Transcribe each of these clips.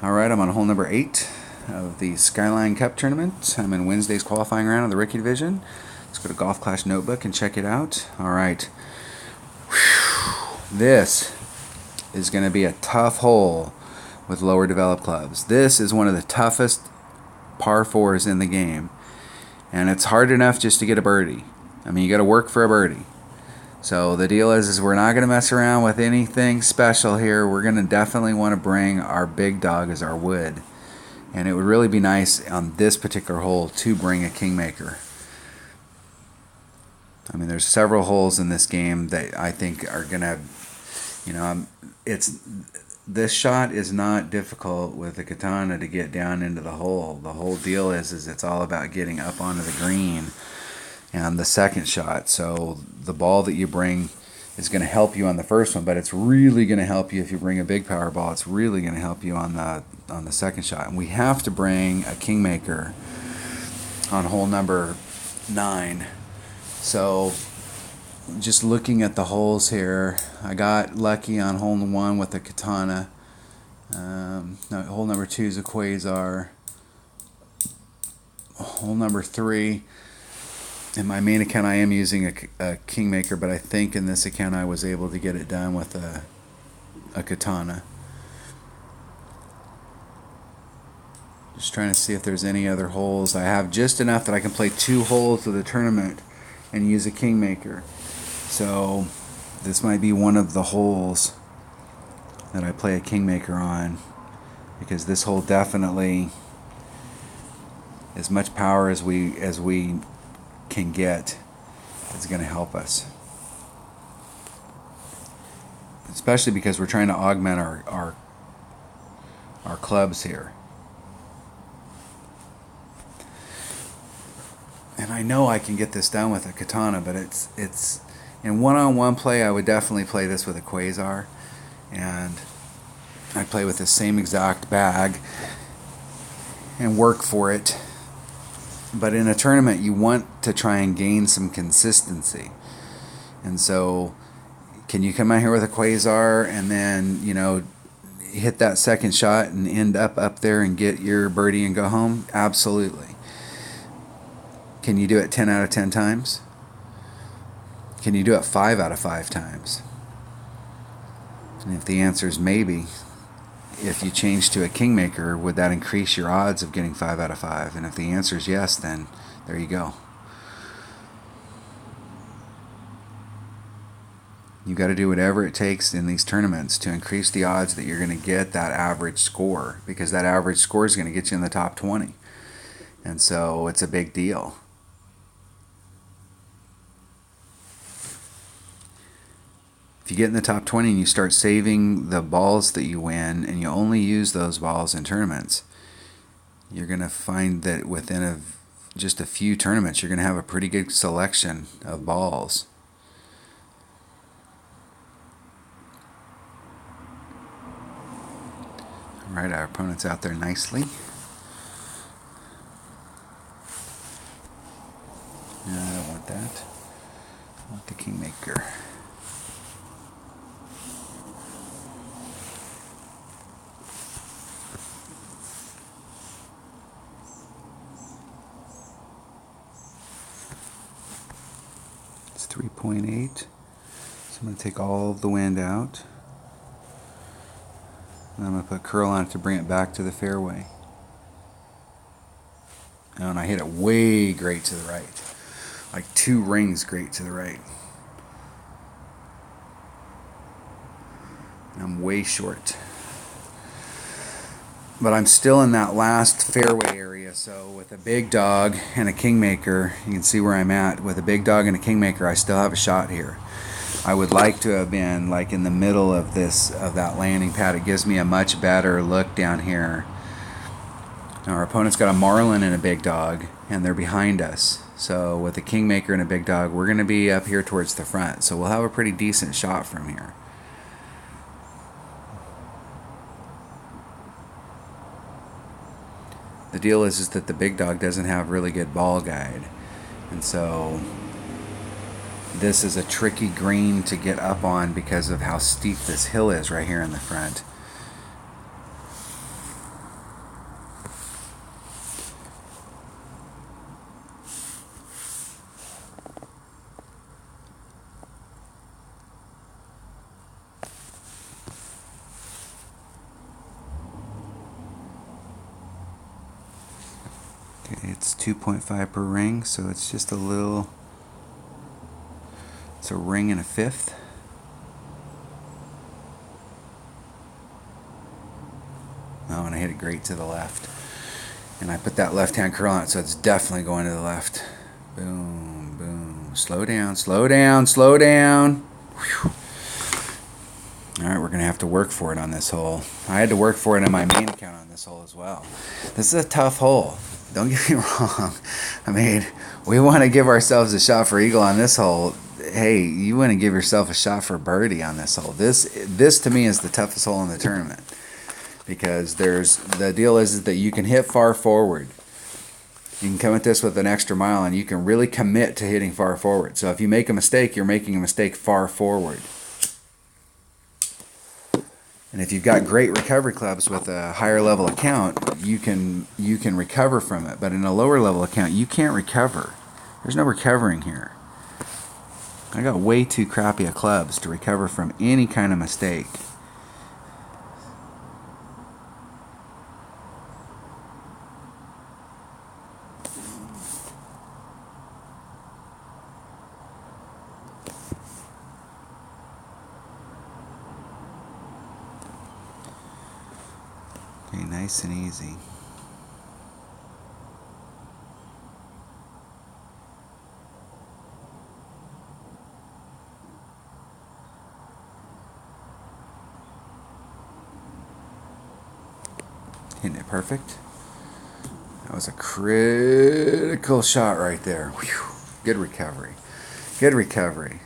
Alright, I'm on hole number 8 of the Skyline Cup tournament. I'm in Wednesday's qualifying round of the rookie division. Let's go to Golf Clash Notebook and check it out. Alright. This is going to be a tough hole with lower developed clubs. This is one of the toughest par 4s in the game. And it's hard enough just to get a birdie. I mean, you got to work for a birdie. So the deal is we're not going to mess around with anything special here. We're going to definitely want to bring our big dog as our wood. And it would really be nice on this particular hole to bring a kingmaker. I mean, there's several holes in this game that I think are going to, this shot is not difficult with the katana to get down into the hole. The whole deal is it's all about getting up onto the green and the second shot. So the ball that you bring is going to help you on the first one, but it's really going to help you if you bring a big power ball. It's really going to help you on the second shot. And we have to bring a kingmaker on hole number 9. So just looking at the holes here, I got lucky on hole 1 with the katana. Hole number 2 is a quasar. Hole number 3, in my main account I am using a kingmaker, but I think in this account I was able to get it done with a katana. Just trying to see if there's any other holes. I have just enough that I can play 2 holes of the tournament and use a kingmaker. So this might be one of the holes that I play a kingmaker on, because this hole definitely, as much power as we can get, is going to help us, especially because we're trying to augment our clubs here. And I know I can get this done with a katana, but it's in one-on-one play I would definitely play this with a quasar, and I'd play with the same exact bag and work for it. But in a tournament, you want to try and gain some consistency. And so, can you come out here with a quasar and then, hit that second shot and end up there and get your birdie and go home? Absolutely. Can you do it 10 out of 10 times? Can you do it 5 out of 5 times? And if the answer is maybe, if you change to a kingmaker, would that increase your odds of getting 5 out of 5? And if the answer is yes, then there you go. You got to do whatever it takes in these tournaments to increase the odds that you're going to get that average score, because that average score is going to get you in the top 20. And so it's a big deal. If you get in the top 20 and you start saving the balls that you win, and you only use those balls in tournaments, you're going to find that within just a few tournaments, you're going to have a pretty good selection of balls. All right, our opponent's out there nicely. No, I don't want that. I want the kingmaker. It's 3.8. So I'm going to take all of the wind out. And I'm going to put curl on it to bring it back to the fairway. And I hit it way great to the right. Like 2 rings great to the right. I'm way short. But I'm still in that last fairway area, so with a big dog and a kingmaker, you can see where I'm at. With a big dog and a kingmaker, I still have a shot here. I would like to have been like in the middle of that landing pad. It gives me a much better look down here. Now our opponent's got a marlin and a big dog, and they're behind us. So with a kingmaker and a big dog, we're going to be up here towards the front. So we'll have a pretty decent shot from here. The deal is that the big dog doesn't have really good ball guide. And so this is a tricky green to get up on because of how steep this hill is right here in the front. Okay, it's 2.5 per ring, so it's just a little, it's a ring and a fifth. Oh, and I hit it great to the left. And I put that left-hand curl on it, so it's definitely going to the left. Boom, boom. Slow down, slow down, slow down. Whew. All right, we're going to have to work for it on this hole. I had to work for it in my main account on this hole as well. This is a tough hole. Don't get me wrong. I mean, we want to give ourselves a shot for eagle on this hole. Hey, you want to give yourself a shot for birdie on this hole. This to me is the toughest hole in the tournament, because the deal is that you can hit far forward. You can come at this with an extra mile, and you can really commit to hitting far forward. So if you make a mistake, you're making a mistake far forward. And if you've got great recovery clubs with a higher level account, you can recover from it. But in a lower level account, you can't recover. There's no recovering here. I got way too crappy of clubs to recover from any kind of mistake. Okay, nice and easy. Hitting it perfect. That was a critical shot right there. Whew. Good recovery. Good recovery.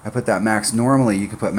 I put that max. Normally you could put